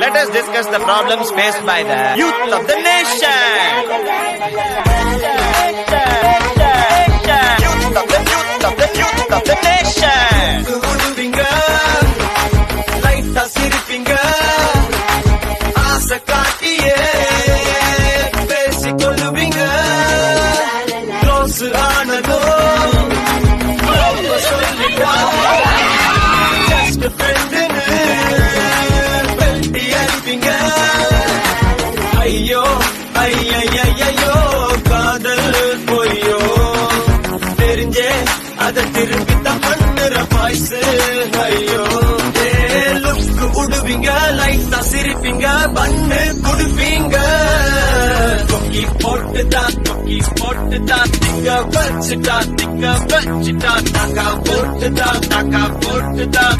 let us discuss the problems faced by the youth of the nation. Youth of the nation. Light a sirippinga, aasa kaatiye pesikolluvinga, close aanado sollita just a friend nu pelti alipinga. Ayyo ayyo kaadal poyyo therinje ada thirumbitha pannura voice. Ayyo உடுவீங்க லைட்டா சிரிப்பீங்க பண்ணு குடுப்பீங்க கொக்கி போட்டுதான் திங்க வச்சுட்டா நாக்கா போட்டுதான்